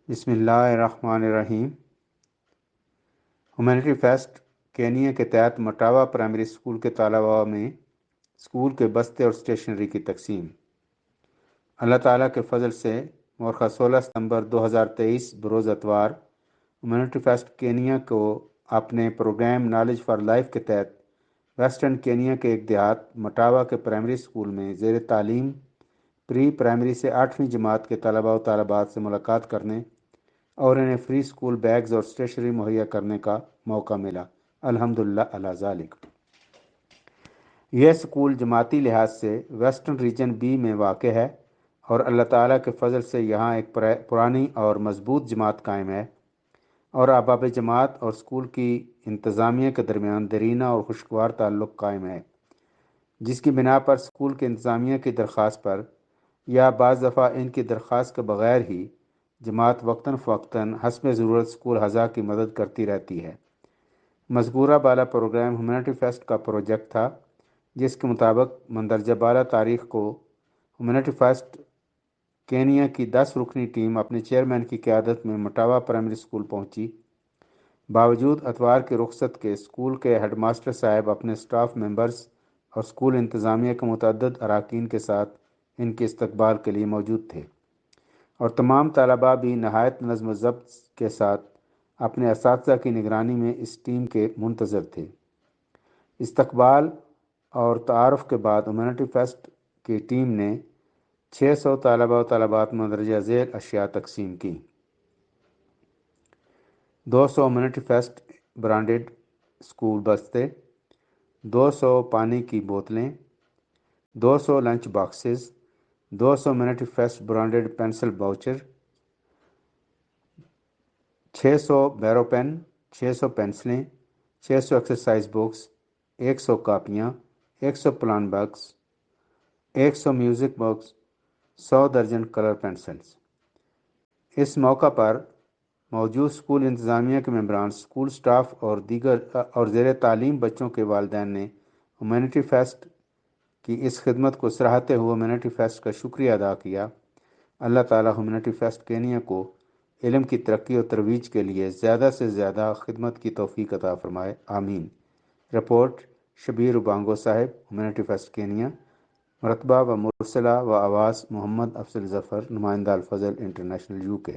بسم اللہ الرحمن الرحیم۔ ہیومینٹی فیسٹ کینیا کے تحت مٹاوا پرائمری اسکول کے طلباء میں اسکول کے بستے اور اسٹیشنری کی تقسیم۔ اللہ تعالیٰ کے فضل سے مورخہ 16 ستمبر 2023 بروز اتوار ہیومینٹی فیسٹ کینیا کو اپنے پروگرام نالج فار لائف کے تحت ویسٹرن کینیا کے ایک دیہات مٹاوا کے پرائمری اسکول میں زیر تعلیم پری پرائمری سے 8ویں جماعت کے طلباء و طالبات سے ملاقات کرنے اور انہیں فری اسکول بیگز اور اسٹیشنری مہیا کرنے کا موقع ملا۔ الحمدللہ علی ذالک۔ یہ اسکول جماعتی لحاظ سے ویسٹرن ریجن بی میں واقع ہے اور اللہ تعالیٰ کے فضل سے یہاں ایک پرانی اور مضبوط جماعت قائم ہے اور احباب جماعت اور اسکول کی انتظامیہ کے درمیان دیرینہ اور خوشگوار تعلق قائم ہے، جس کی بنا پر اسکول کے انتظامیہ کی درخواست پر یا بعض دفعہ ان کی درخواست کے بغیر ہی جماعت وقتاً فوقتاً حسب ضرورت اسکول اعضاء کی مدد کرتی رہتی ہے۔ مذکورہ بالا پروگرام ہیومینٹی فیسٹ کا پروجیکٹ تھا، جس کے مطابق مندرجہ بالا تاریخ کو ہیومینٹی فیسٹ کینیا کی 10 رکنی ٹیم اپنے چیئرمین کی قیادت میں مٹاوا پرائمری اسکول پہنچی۔ باوجود اتوار کی رخصت کے اسکول کے ہیڈ ماسٹر صاحب اپنے سٹاف ممبرز اور اسکول انتظامیہ کے متعدد اراکین کے ساتھ ان کے استقبال کے لیے موجود تھے، اور تمام طلباء بھی نہایت نظم و ضبط کے ساتھ اپنے اساتذہ کی نگرانی میں اس ٹیم کے منتظر تھے۔ استقبال اور تعارف کے بعد ہیومینٹی فیسٹ کی ٹیم نے 600 طلباء و طالبات مندرجہ ذیل اشیاء تقسیم کی۔ 200 ہیومینٹی فیسٹ برانڈڈ اسکول بستے، 200 پانی کی بوتلیں، 200 lunch boxes, 200 humanity fest branded pencil voucher, 600 biro pen, 600 پینسلیں، 600 ایکسرسائز بکس، 100 کاپیاں، 100 پلان باکس، 100 میوزک باکس، 100 درجن کلر پینسلز۔ اس موقع پر موجود اسکول انتظامیہ کے ممبران، اسکول سٹاف اور زیر تعلیم بچوں کے والدین نے ہیومینٹی فیسٹ کی اس خدمت کو سراہتے ہوئے ہیومینٹی فیسٹ کا شکریہ ادا کیا۔ اللہ تعالیٰ ہیومینٹی فیسٹ کینیا کو علم کی ترقی اور ترویج کے لیے زیادہ سے زیادہ خدمت کی توفیق عطا فرمائے، آمین۔ رپورٹ شبیر اوبانگو صاحب، ہیومینٹی فیسٹ کینیا۔ مرتبہ و مرسلہ و آواز محمد افضل ظفر، نمائندہ الفضل انٹرنیشنل UK۔